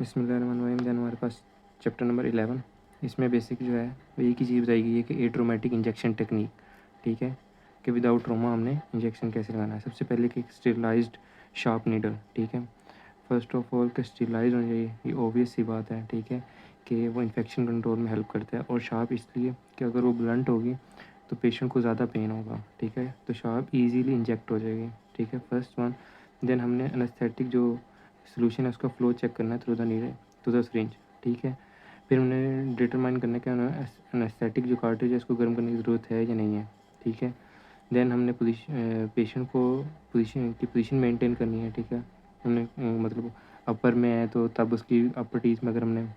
बिस्मिल्लाहिर्रहमानिर्रहीम। देन हमारे पास chapter number 11। इसमें बेसिक जो है वो एक ही चीज़ बताई है कि एट्रोमेटिक इंजेक्शन टेक्निक, ठीक है, कि विदाउट ट्रोमा हमने इंजेक्शन कैसे लगाना है। सबसे पहले कि स्टेरिलाइज्ड शार्प नीडल, ठीक है। फर्स्ट ऑफ ऑल कि स्टेरिलाइज होनी चाहिए, ये ऑब्वियस सी बात है, ठीक है, कि वो इन्फेक्शन कंट्रोल में हेल्प करता है। और शार्प इसलिए कि अगर वो ब्लंट होगी तो पेशेंट को ज़्यादा पेन होगा, ठीक है, तो शार्प ईजीली इंजेक्ट हो जाएगी, ठीक है, फर्स्ट वन। देन हमने एनेस्थेटिक जो सोल्यूशन है उसका फ्लो चेक करना है through the needle to the syringe, ठीक है। फिर हमने डिटरमाइन करना है कि एनेस्थेटिक जो कार्ट्रिज है इसको गर्म करने की ज़रूरत है या नहीं है, ठीक है। देन हमने पेशेंट को पोजीशन मेंटेन करनी है, ठीक है। हमने मतलब अपर में है तो तब उसकी अपर टीथ में अगर हमने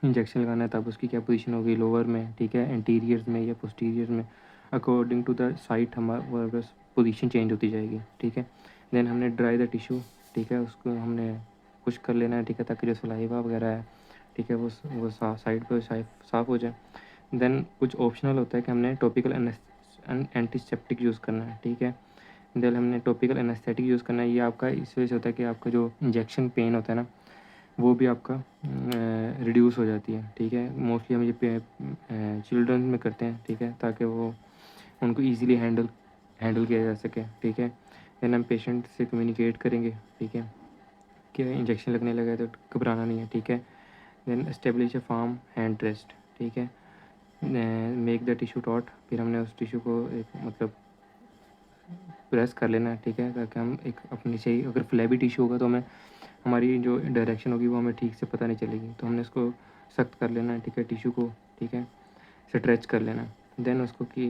इंजेक्शन लगाना है तब उसकी क्या पोजीशन होगी, लोअर में, ठीक है, एंटीरियर में या पोस्टीरियर में, अकॉर्डिंग टू द साइट हमारा पोजीशन चेंज होती जाएगी, ठीक है। देन हमने ड्राई द टिश्यू, ठीक है, उसको हमने खुश कर लेना है, ठीक है, ताकि जो सलाइवा वगैरह है, ठीक है, वो साइड पर साफ़ हो जाए। देन कुछ ऑप्शनल होता है कि हमने टॉपिकल एंटीसेप्टिक यूज़ करना है, ठीक है। देन हमने टॉपिकल एनेस्थेटिक यूज़ करना है। ये आपका इस वजह से होता है कि आपका जो इंजेक्शन पेन होता है ना वो भी आपका रिड्यूस हो जाती है, ठीक है। मोस्टली हम ये चिल्ड्रन में करते हैं, ठीक है, ताकि वो उनको ईज़िली हैंडल किया जा सके, ठीक है। देन हम पेशेंट से कम्युनिकेट करेंगे, ठीक है, कि इंजेक्शन लगने लगा है तो घबराना नहीं है, ठीक है। Then establish a firm hand rest, ठीक है। मेक द टिश्यू टॉट, फिर हमने उस टिश्यू को एक मतलब प्रेस कर लेना है, ठीक है, ताकि हम एक अपनी सही, अगर फ्लैबी टिश्यू होगा तो हमें हमारी जो डायरेक्शन होगी वो हमें ठीक से पता नहीं चलेगी, तो हमने इसको सख्त कर लेना है, ठीक है, टिश्यू को, ठीक है, स्ट्रेच कर लेना है। देन उसको कि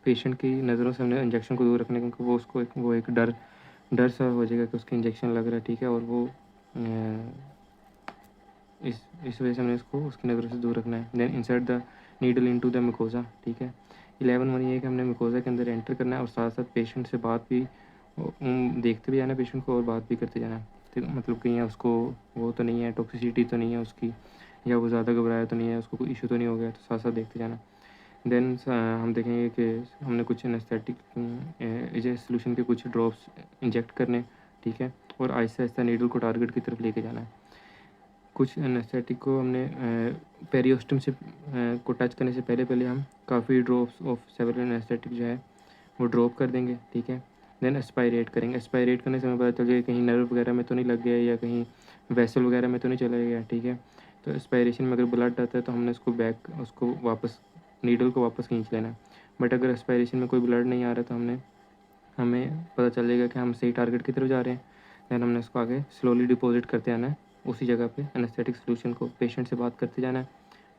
पेशेंट की नज़रों से हमने इंजेक्शन को दूर रखने, क्योंकि वो उसको एक डर सा हो जाएगा कि उसके इंजेक्शन लग रहा है, ठीक है, और वो इस वजह से हमने इसको उसकी नज़रों से दूर रखना है। Then insert the needle into the mucosa, ठीक है। 11 वन ये है कि हमने मिकोजा के अंदर एंटर करना है और साथ साथ पेशेंट से बात भी देखते भी जाना है पेशेंट को और बात भी करते जाना है, ठीक है। मतलब कहीं उसको वो तो नहीं है, टॉक्सिसिटी तो नहीं है उसकी, या वो ज़्यादा घबराया तो नहीं है, उसको कोई इशू तो नहीं हो गया, तो साथ साथ देखते जाना। देन हम देखेंगे कि हमने कुछ एनेस्थेटिक सोल्यूशन के कुछ ड्रॉप्स इंजेक्ट करने, ठीक है, और आहिस्ता आहिस्ता नीडल को टारगेट की तरफ लेके जाना है। कुछ एनेस्थेटिक को हमने पेरियोस्टम से को टच करने से पहले हम काफ़ी ड्रॉप्स ऑफ सेवरल एनेस्थेटिक जो है वो ड्रॉप कर देंगे, ठीक है। देन एस्पायरेट करेंगे। एस्पायरेट करने से हमें पता चल जाएगा कहीं नर्व वगैरह में तो नहीं लग गया या कहीं वेसल वगैरह में तो नहीं चला गया, ठीक है। तो एस्पायरेशन में अगर ब्लड आता है तो हमने उसको वापस नीडल को वापस खींच लेना है। बट अगर एस्पायरेशन में कोई ब्लड नहीं आ रहा तो हमें पता चल जाएगा कि हम सही टारगेट की तरफ जा रहे हैं। दैन हमने उसको आगे स्लोली डिपॉजिट करते आना है उसी जगह पे एनेस्थेटिक सोल्यूशन को, पेशेंट से बात करते जाना है,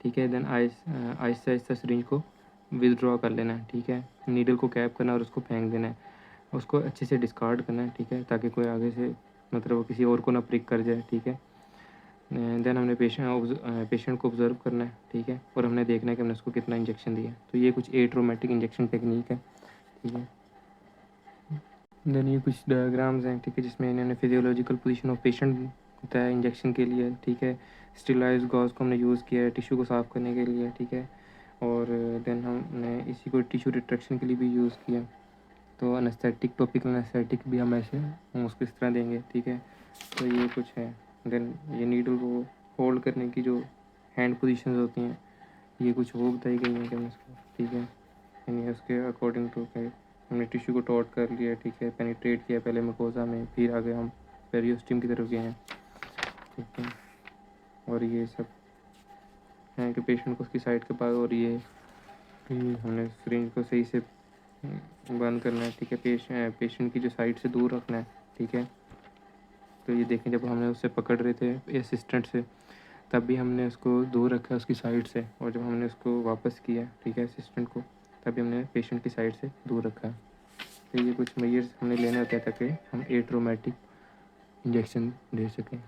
ठीक है। देन आहिस्ता आहिस्ता सिरिंज को विदड्रॉ कर लेना है, ठीक है। नीडल को कैप करना और उसको फेंक देना है, उसको अच्छे से डिस्कार्ड करना है, ठीक है, ताकि कोई आगे से मतलब वो किसी और को ना प्रिक कर जाए, ठीक है। देन हमने पेशेंट को ऑब्जर्व करना है, ठीक है, और हमने देखना है कि हमने उसको कितना इंजेक्शन दिया। तो ये कुछ एट्रोमेटिक इंजेक्शन टेक्निक है, ठीक है। देन ये कुछ डायग्राम्स हैं, ठीक है, जिसमें इन्होंने फिजियोलॉजिकल पोजीशन ऑफ पेशेंट होता है इंजेक्शन के लिए, ठीक है। स्टेरिलाइज गॉज को हमने यूज़ किया है टिश्यू को साफ़ करने के लिए, ठीक है। और देन हमने इसी को टिश्यू रिट्रैक्शन के लिए भी यूज़ किया। तो एनेस्थेटिक, टॉपिकल एनेस्थेटिक भी हम ऐसे हम उसको इस तरह देंगे, ठीक है। तो ये कुछ है। देन ये नीडल को होल्ड करने की जो हैंड पोजीशंस होती हैं ये कुछ वो बताई गई हैं कि हम इसको, ठीक है, यानी उसके अकॉर्डिंग टू के हमने टिश्यू को टॉट कर लिया, ठीक है, पेनिट्रेट किया पहले मुकोजा में, फिर आगे हम पेरियोस्टम की तरफ गए हैं, ठीक है। और ये सब है कि पेशेंट को उसकी साइड के पास, और ये हमने सिरिंज को सही से बंद करना है, ठीक है, पेशेंट की जो साइड से दूर रखना है, ठीक है। तो ये देखें जब हमने उससे पकड़ रहे थे असिस्टेंट से तब भी हमने उसको दूर रखा उसकी साइड से, और जब हमने उसको वापस किया, ठीक है, असिस्टेंट को, तभी हमने पेशेंट की साइड से दूर रखा। तो ये कुछ मेजर्स हमने लेने होते हैं ताकि हम एट्रोमेटिक इंजेक्शन दे सकें।